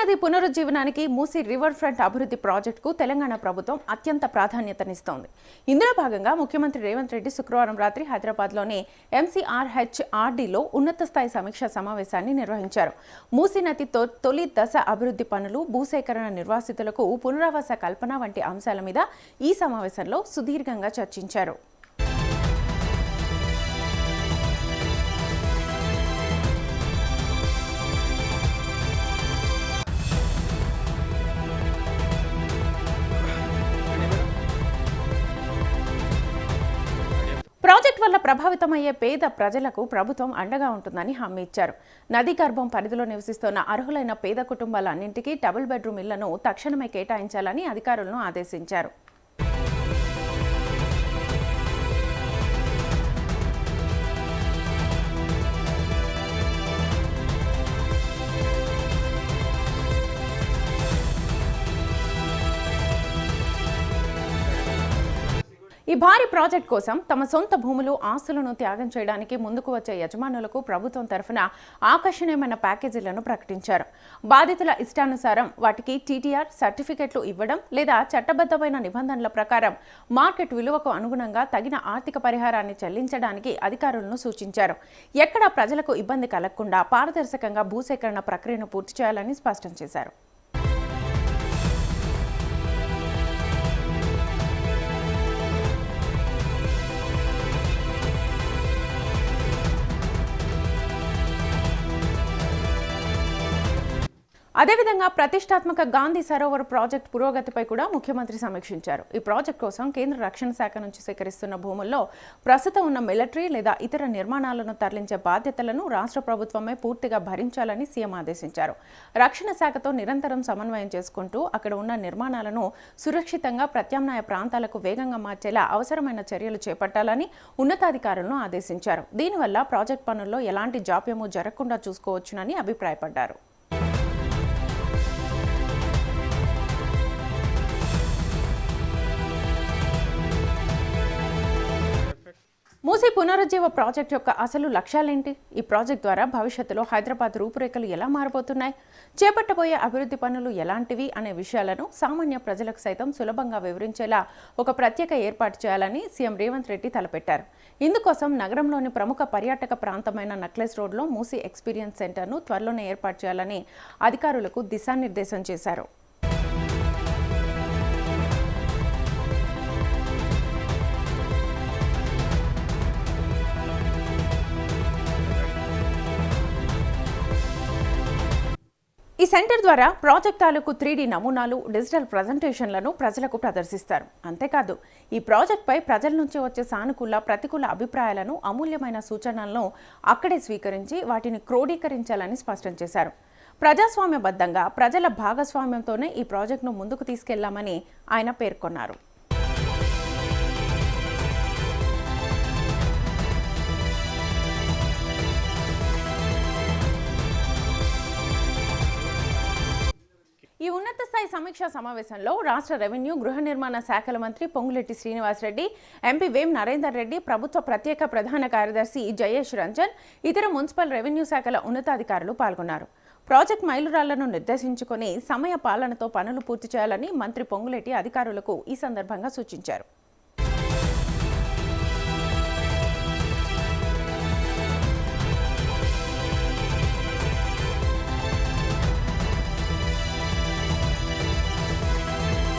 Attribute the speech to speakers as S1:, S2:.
S1: కృష్ణానది పునరుజ్జీవనానికి Musi river front అభివృద్ధి ప్రాజెక్టుకు తెలంగాణ ప్రభుత్వం అత్యంత ప్రాధాన్యతనిస్తోంది. ఇందులో భాగంగా ముఖ్యమంత్రి రేవంత్ రెడ్డి శుక్రవారం రాత్రి హైదరాబాద్లోని MCRHRDలో ఉన్నత స్థాయి సమీక్షా సమావేశాన్ని నిర్వహించారు. మూసీ నది తొలి దశ అభివృద్ధి పనులు, భూసేకరణ, నిర్వాసితులకు పునరావాస కల్పన వంటి అంశాల మీద ఈ సమావేశంలో సుదీర్ఘంగా చర్చించారు. ప్రాజెక్టు వల్ల ప్రభావితమయ్యే పేద ప్రజలకు ప్రభుత్వం అండగా ఉంటుందని హామీ ఇచ్చారు. నదీ గర్భం పరిధిలో నివసిస్తున్న అర్హులైన పేద కుటుంబాలన్నింటికీ డబుల్ బెడ్రూమ్ ఇళ్లను తక్షణమే కేటాయించాలని అధికారులను ఆదేశించారు. ఈ భారీ ప్రాజెక్ట్ కోసం తమ సొంత భూములు, ఆస్తులను త్యాగం చేయడానికి ముందుకు వచ్చే యజమానులకు ప్రభుత్వం తరఫున ఆకర్షణీయమైన ప్యాకేజీలను ప్రకటించారు. బాధితుల ఇష్టానుసారం వాటికి TTR సర్టిఫికెట్లు ఇవ్వడం లేదా చట్టబద్ధమైన నిబంధనల ప్రకారం మార్కెట్ విలువకు అనుగుణంగా తగిన ఆర్థిక పరిహారాన్ని చెల్లించడానికి అధికారులను సూచించారు. ఎక్కడా ప్రజలకు ఇబ్బంది కలగకుండా పారదర్శకంగా భూసేకరణ ప్రక్రియను పూర్తి చేయాలని స్పష్టం చేశారు. అదేవిధంగా ప్రతిష్టాత్మక గాంధీ సరోవర్ ప్రాజెక్టు పురోగతిపై కూడా ముఖ్యమంత్రి సమీక్షించారు. ఈ ప్రాజెక్టు కోసం కేంద్ర రక్షణ శాఖ నుంచి సేకరిస్తున్న భూముల్లో ప్రస్తుతం ఉన్న మిలిటరీ లేదా ఇతర నిర్మాణాలను తరలించే బాధ్యతలను రాష్ట్ర ప్రభుత్వమే పూర్తిగా భరించాలని సీఎం ఆదేశించారు. రక్షణ శాఖతో నిరంతరం సమన్వయం చేసుకుంటూ అక్కడ ఉన్న నిర్మాణాలను సురక్షితంగా ప్రత్యామ్నాయ ప్రాంతాలకు వేగంగా మార్చేలా అవసరమైన చర్యలు చేపట్టాలని ఉన్నతాధికారులను ఆదేశించారు. దీనివల్ల ప్రాజెక్టు పనుల్లో ఎలాంటి జాప్యము జరగకుండా చూసుకోవచ్చునని అభిప్రాయపడ్డారు. మూసీ పునరుజ్జీవ ప్రాజెక్టు యొక్క అసలు లక్ష్యాలేంటి? ఈ ప్రాజెక్టు ద్వారా భవిష్యత్తులో హైదరాబాద్ రూపురేఖలు ఎలా మారబోతున్నాయి? చేపట్టబోయే అభివృద్ధి పనులు ఎలాంటివి అనే విషయాలను సామాన్య ప్రజలకు సైతం సులభంగా వివరించేలా ఒక ప్రత్యేక ఏర్పాటు చేయాలని సీఎం రేవంత్ రెడ్డి తలపెట్టారు. ఇందుకోసం నగరంలోని ప్రముఖ పర్యాటక ప్రాంతమైన నక్లెస్ రోడ్లో మూసీ ఎక్స్పీరియన్స్ సెంటర్ను త్వరలోనే ఏర్పాటు చేయాలని అధికారులకు దిశానిర్దేశం చేశారు. ఈ సెంటర్ ద్వారా ప్రాజెక్ట్ తాలూకు 3D నమూనాలు, డిజిటల్ ప్రజెంటేషన్లను ప్రజలకు ప్రదర్శిస్తారు. అంతేకాదు ఈ ప్రాజెక్టుపై ప్రజల నుంచి వచ్చే సానుకూల, ప్రతికూల అభిప్రాయాలను, అమూల్యమైన సూచనలను అక్కడే స్వీకరించి వాటిని క్రోడీకరించాలని స్పష్టం చేశారు. ప్రజాస్వామ్యబద్ధంగా ప్రజల భాగస్వామ్యంతోనే ఈ ప్రాజెక్టును ముందుకు తీసుకెళ్లామని ఆయన పేర్కొన్నారు. ఈ ఉన్నత స్థాయి సమీక్షా సమావేశంలో రాష్ట్ర రెవెన్యూ, గృహ నిర్మాణ శాఖల మంత్రి పొంగులేటి శ్రీనివాసరెడ్డి, ఎంపీ వేం నరేందర్ రెడ్డి, ప్రభుత్వ ప్రత్యేక ప్రధాన కార్యదర్శి జయేష్ రంజన్, ఇతర మున్సిపల్ రెవెన్యూ శాఖల ఉన్నతాధికారులు పాల్గొన్నారు. ప్రాజెక్ట్ మైలురాళ్లను నిర్దేశించుకుని సమయ పాలనతో పనులు పూర్తి చేయాలని మంత్రి పొంగులేటి అధికారులకు ఈ సందర్భంగా సూచించారు.